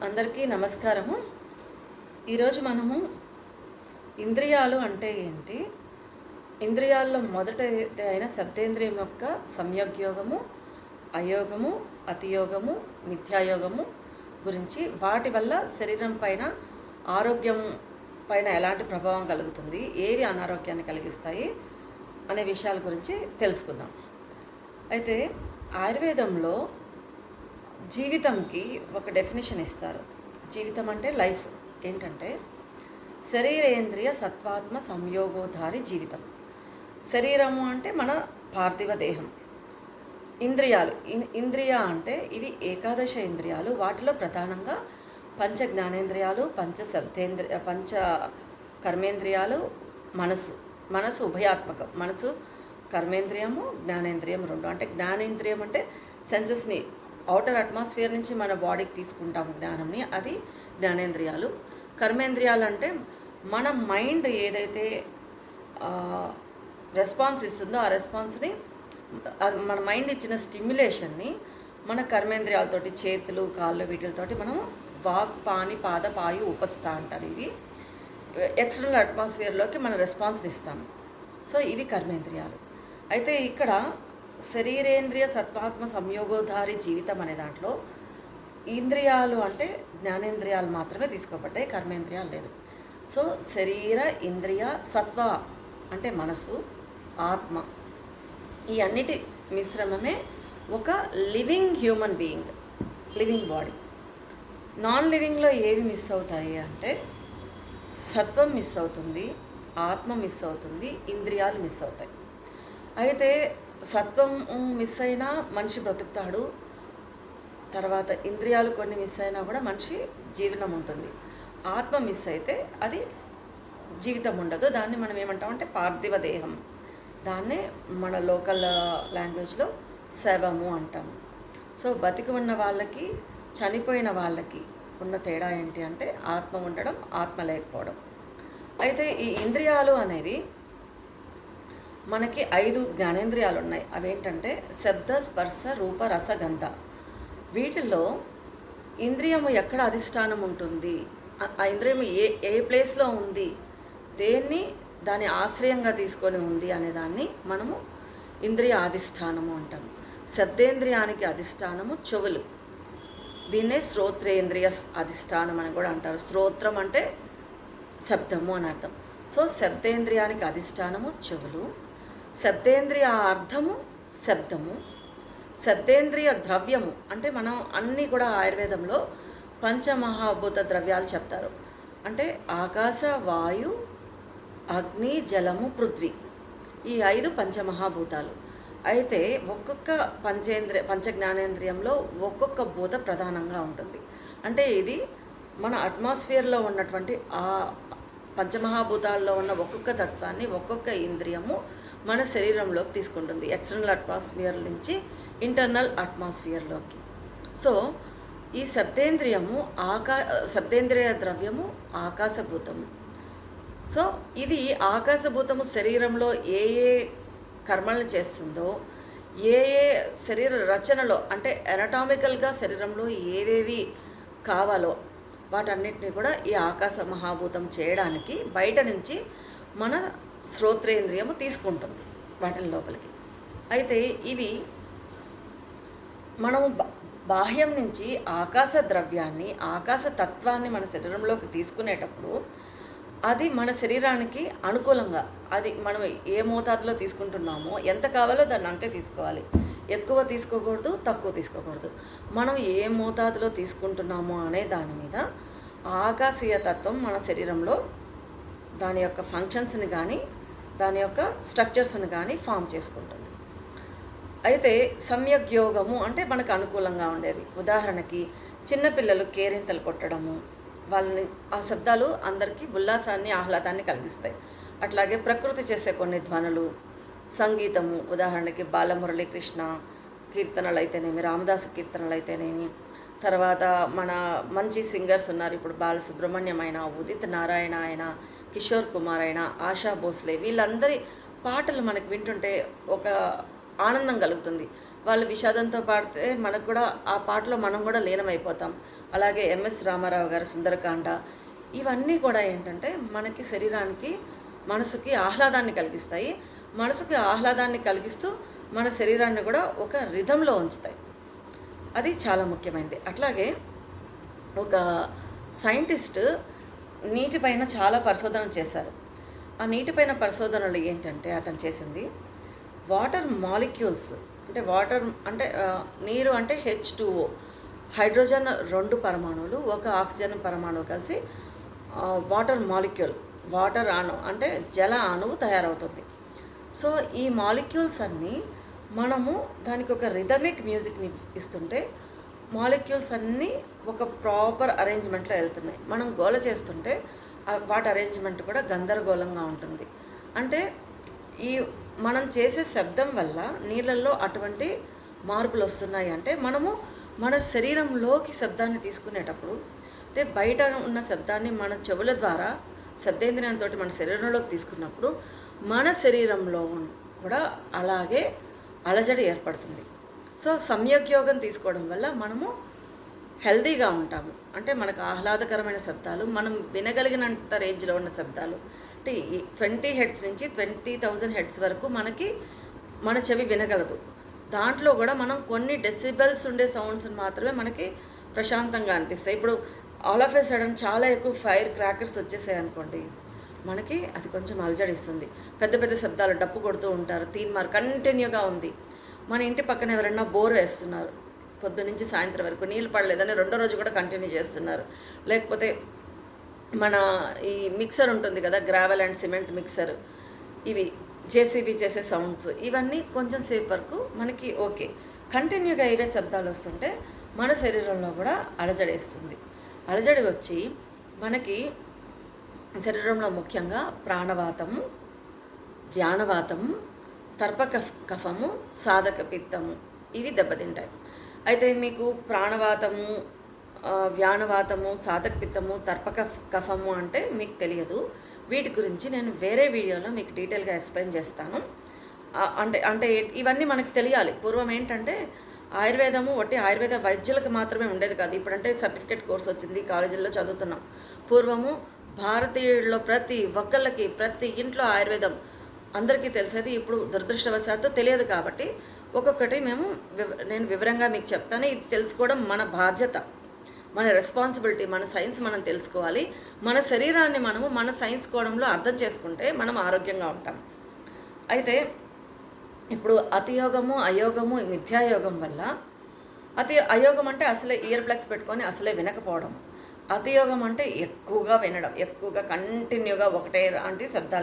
అందరికీ నమస్కారము. ఈరోజు మనము ఇంద్రియాలు అంటే ఏంటి, ఇంద్రియాల్లో మొదటిది అయిన శబ్దేంద్రియం యొక్క సంయోగయోగము, అయోగము, అతియోగము, మిథ్యాయోగము గురించి, వాటి వల్ల శరీరం పైన, ఆరోగ్యం పైన ఎలాంటి ప్రభావం కలుగుతుంది, ఏవి అనారోగ్యాన్ని కలిగిస్తాయి అనే విషయాల గురించి తెలుసుకుందాం. అయితే ఆయుర్వేదంలో జీవితంకి ఒక డెఫినేషన్ ఇస్తారు. జీవితం అంటే లైఫ్ ఏంటంటే శరీరేంద్రియ సత్వాత్మ సంయోగోధారి జీవితం. శరీరము అంటే మన పార్థివ దేహం. ఇంద్రియాలు, ఇంద్రియ అంటే ఇవి ఏకాదశ ఇంద్రియాలు. వాటిలో ప్రధానంగా పంచ జ్ఞానేంద్రియాలు, పంచ కర్మేంద్రియాలు, మనసు ఉభయాత్మకం. మనసు కర్మేంద్రియము, జ్ఞానేంద్రియం రెండు. అంటే జ్ఞానేంద్రియం అంటే సెన్సెస్ని అవుటర్ అట్మాస్ఫియర్ నుంచి మన బాడీకి తీసుకుంటాము జ్ఞానంని, అది జ్ఞానేంద్రియాలు. కర్మేంద్రియాలు అంటే మన మైండ్ ఏదైతే రెస్పాన్స్ ఇస్తుందో ఆ రెస్పాన్స్ని, మన మైండ్ ఇచ్చిన స్టిమ్యులేషన్ని మన కర్మేంద్రియాలతోటి, చేతులు కాళ్ళు వీటితోటి మనం వాక్ పాని పాద పాయు ఉపస్థ అంటారు. ఇవి ఎక్స్టర్నల్ అట్మాస్ఫియర్లోకి మన రెస్పాన్స్ని ఇస్తాము. సో ఇవి కర్మేంద్రియాలు. అయితే ఇక్కడ శరీరేంద్రియ సత్వాత్మ సంయోగోధారి జీవితం అనే దాంట్లో ఇంద్రియాలు అంటే జ్ఞానేంద్రియాలు మాత్రమే తీసుకోబడ్డాయి, కర్మేంద్రియాలు లేదు. సో శరీర, ఇంద్రియ, సత్వ అంటే మనసు, ఆత్మ, ఈ అన్నిటి మిశ్రమమే ఒక living human being, living body. Non లివింగ్లో ఏవి మిస్ అవుతాయి అంటే సత్వం మిస్ అవుతుంది, ఆత్మ మిస్ అవుతుంది, ఇంద్రియాలు మిస్ అవుతాయి. అయితే సత్వం మిస్ అయినా మనిషి బ్రతుకుతాడు. తర్వాత ఇంద్రియాలు కొన్ని మిస్ అయినా కూడా మనిషి జీవనం ఉంటుంది. ఆత్మ మిస్ అయితే అది జీవితం ఉండదు. దాన్ని మనం ఏమంటామంటే పార్థివ దేహం. దాన్నే మన లోకల్ లాంగ్వేజ్లో శవము అంటాము. సో బతికి ఉన్న వాళ్ళకి, చనిపోయిన వాళ్ళకి ఉన్న తేడా ఏంటి అంటే ఆత్మ ఉండడం, ఆత్మ లేకపోవడం. అయితే ఈ ఇంద్రియాలు అనేవి మనకి 5 జ్ఞానేంద్రియాలు ఉన్నాయి. అవేంటంటే శబ్ద, స్పర్శ, రూప, రస, గంధ. వీటిల్లో ఇంద్రియము ఎక్కడ అధిష్టానం ఉంటుంది, ఆ ఇంద్రియం ఏ ప్లేస్లో ఉంది, దేన్ని దాని ఆశ్రయంగా తీసుకొని ఉంది అనే దాన్ని మనము ఇంద్రియ అధిష్టానము అంటాము. శబ్దేంద్రియానికి అధిష్టానము చెవులు. దీన్నే శ్రోత్రేంద్రియ అధిష్టానం అని కూడా అంటారు. శ్రోత్రం అంటే శబ్దము అని అర్థం. సో శబ్దేంద్రియానికి అధిష్టానము చెవులు, శబ్దేంద్రియ అర్థము శబ్దము, శబ్దేంద్రియ ద్రవ్యము అంటే మనం అన్నీ కూడా ఆయుర్వేదంలో పంచమహాభూత ద్రవ్యాలు చెప్తారు. అంటే ఆకాశ, వాయు, అగ్ని, జలము, పృథ్వీ, ఈ 5 పంచమహాభూతాలు. అయితే ఒక్కొక్క పంచ జ్ఞానేంద్రియంలో ఒక్కొక్క భూత ప్రధానంగా ఉంటుంది. అంటే ఇది మన అట్మాస్ఫియర్లో ఉన్నటువంటి ఆ పంచమహాభూతాల్లో ఉన్న ఒక్కొక్క తత్వాన్ని ఒక్కొక్క ఇంద్రియము మన శరీరంలోకి తీసుకుంటుంది, ఎక్స్టర్నల్ అట్మాస్ఫియర్ నుంచి ఇంటర్నల్ అట్మాస్ఫియర్లోకి. సో ఈ శబ్దేంద్రియము శబ్దేంద్రియ ద్రవ్యము ఆకాశభూతము. సో ఇది ఆకాశభూతము శరీరంలో ఏ ఏ కర్మలను చేస్తుందో, ఏ శరీర రచనలో అంటే ఎనటామికల్గా శరీరంలో ఏవేవి కావాలో వాటన్నిటిని కూడా ఈ ఆకాశ మహాభూతం చేయడానికి బయట నుంచి మన శ్రోత్రేంద్రియము తీసుకుంటుంది వాటిని లోపలికి. అయితే ఇవి మనము బాహ్యం నుంచి ఆకాశ ద్రవ్యాన్ని, ఆకాశ తత్వాన్ని మన శరీరంలోకి తీసుకునేటప్పుడు అది మన శరీరానికి అనుకూలంగా, అది మనం ఏ మోతాదులో తీసుకుంటున్నామో, ఎంత కావాలో దాన్ని అంతే తీసుకోవాలి. ఎక్కువ తీసుకోకూడదు, తక్కువ తీసుకోకూడదు. మనం ఏ మోతాదులో తీసుకుంటున్నామో అనే దాని మీద ఆకాశీయ తత్వం మన శరీరంలో దాని యొక్క ఫంక్షన్స్ని కానీ, దాని యొక్క స్ట్రక్చర్స్ని కానీ ఫామ్ చేసుకుంటుంది. అయితే సంయోగము అంటే మనకు అనుకూలంగా ఉండేది. ఉదాహరణకి చిన్నపిల్లలు కేరింతలు కొట్టడము, వాళ్ళని, ఆ శబ్దాలు అందరికీ ఉల్లాసాన్ని, ఆహ్లాదాన్ని కలిగిస్తాయి. అట్లాగే ప్రకృతి చేసే కొన్ని ధ్వనులు, సంగీతము, ఉదాహరణకి బాలమురళీకృష్ణ కీర్తనలు అయితేనేమి, రామదాసు కీర్తనలు అయితేనేమి, తర్వాత మన మంచి సింగర్స్ ఉన్నారు ఇప్పుడు, బాలసుబ్రహ్మణ్యం అయినా, ఉదిత్ నారాయణ అయినా, కిషోర్ కుమార్ అయినా, ఆశా భోస్లే, వీళ్ళందరి పాటలు మనకు వింటుంటే ఒక ఆనందం కలుగుతుంది. వాళ్ళు విషాదంతో పాడితే మనకు కూడా ఆ పాటలో మనం కూడా లీనమైపోతాం. అలాగే ఎంఎస్ రామారావు గారి సుందరకాండ ఇవన్నీ కూడా ఏంటంటే మనకి శరీరానికి, మనసుకి ఆహ్లాదాన్ని కలిగిస్తాయి. మనసుకి ఆహ్లాదాన్ని కలిగిస్తూ మన శరీరాన్ని కూడా ఒక రిథంలో ఉంచుతాయి. అది చాలా ముఖ్యమైనది. అట్లాగే ఒక సైంటిస్ట్ నీటిపైన చాలా పరిశోధనలు చేశారు. ఆ నీటిపైన పరిశోధనలు ఏంటంటే అతను చేసింది వాటర్ మాలిక్యూల్స్ అంటే వాటర్ అంటే నీరు అంటే H2O, హైడ్రోజన్ 2 పరమాణువులు, ఒక ఆక్సిజన్ పరమాణువు కలిసి వాటర్ మాలిక్యూల్, వాటర్ అణు అంటే జల అణువు తయారవుతుంది. సో ఈ మాలిక్యూల్స్ అన్నీ మనము దానికి ఒక రిథమిక్ మ్యూజిక్ని ఇస్తుంటే మాలిక్యూల్స్ అన్నీ ఒక ప్రాపర్ అరేంజ్మెంట్లో వెళ్తున్నాయి. మనం గోల చేస్తుంటే వాటి అరేంజ్మెంట్ కూడా గందరగోళంగా ఉంటుంది. అంటే ఈ మనం చేసే శబ్దం వల్ల నీళ్ళల్లో అటువంటి మార్పులు వస్తున్నాయి. అంటే మనము మన శరీరంలోకి శబ్దాన్ని తీసుకునేటప్పుడు అంటే బయట ఉన్న శబ్దాన్ని మన చెవుల ద్వారా శబ్దేంద్రియంతో మన శరీరంలోకి తీసుకున్నప్పుడు మన శరీరంలో కూడా అలాగే అలజడి ఏర్పడుతుంది. సో సమ్యగ్యోగం తీసుకోవడం వల్ల మనము హెల్దీగా ఉంటాము. అంటే మనకు ఆహ్లాదకరమైన శబ్దాలు, మనం వినగలిగినంత రేంజ్లో ఉన్న శబ్దాలు అంటే 20 హెడ్స్ నుంచి 20,000 హెడ్స్ వరకు మనకి మన చెవి వినగలదు. దాంట్లో కూడా మనం కొన్ని డెసిబెల్స్ ఉండే సౌండ్స్ మాత్రమే మనకి ప్రశాంతంగా అనిపిస్తాయి. ఇప్పుడు ఆల్ ఆఫ్ ఏ సడన్ చాలా ఎక్కువ ఫైర్ క్రాకర్స్ వచ్చేసాయి అనుకోండి, మనకి అది కొంచెం అలజడిస్తుంది. పెద్ద పెద్ద శబ్దాలు డప్పు కొడుతూ ఉంటారు, తీన్మార్ కంటిన్యూగా ఉంది. మన ఇంటి పక్కన ఎవరైనా బోర్ వేస్తున్నారు, పొద్దు నుంచి సాయంత్రం వరకు నీళ్ళు పడలేదని రెండో రోజు కూడా కంటిన్యూ చేస్తున్నారు. లేకపోతే మన ఈ మిక్సర్ ఉంటుంది కదా, గ్రావెల్ అండ్ సిమెంట్ మిక్సర్, ఇవి జేసీబీ చేసే సౌండ్స్, ఇవన్నీ కొంచెం సేపు వరకు మనకి ఓకే. కంటిన్యూగా ఇవే శబ్దాలు వస్తుంటే మన శరీరంలో కూడా అలజడేస్తుంది. అలజడి వచ్చి మనకి శరీరంలో ముఖ్యంగా ప్రాణవాతము, వ్యానవాతము, తర్ప కఫము, సాధక పిత్తము ఇవి దెబ్బతింటాయి. అయితే మీకు ప్రాణవాతము, వ్యానవాతము, సాధక పిత్తము, తర్పక కఫము అంటే మీకు తెలియదు. వీటి గురించి నేను వేరే వీడియోలో మీకు డీటెయిల్గా ఎక్స్ప్లెయిన్ చేస్తాను. అంటే ఇవన్నీ మనకు తెలియాలి. పూర్వం ఏంటంటే ఆయుర్వేదము ఒట్టి ఆయుర్వేద వైద్యులకు మాత్రమే ఉండేది కాదు. ఇప్పుడంటే సర్టిఫికేట్ కోర్స్ వచ్చింది, కాలేజీల్లో చదువుతున్నాం. పూర్వము భారతీయుల్లో ప్రతి ఒక్కళ్ళకి ప్రతి ఇంట్లో ఆయుర్వేదం అందరికీ తెలిసేది. ఇప్పుడు దురదృష్టవశాత్తు తెలియదు కాబట్టి ఒక్కొక్కటి నేను వివరంగా మీకు చెప్తాను. ఇది తెలుసుకోవడం మన బాధ్యత, మన రెస్పాన్సిబిలిటీ. మన సైన్స్ మనం తెలుసుకోవాలి. మన శరీరాన్ని మనము మన సైన్స్ కోణంలో అర్థం చేసుకుంటే మనం ఆరోగ్యంగా ఉంటాం. అయితే ఇప్పుడు అతియోగము, అయోగము, మిథ్యాయోగం వల్ల అయోగం అంటే అసలే ఇయర్ ప్లగ్స్ పెట్టుకొని అసలే వినకపోవడం. అతియోగం అంటే ఎక్కువగా వినడం, ఎక్కువగా కంటిన్యూగా ఒకటే లాంటి శబ్దాలు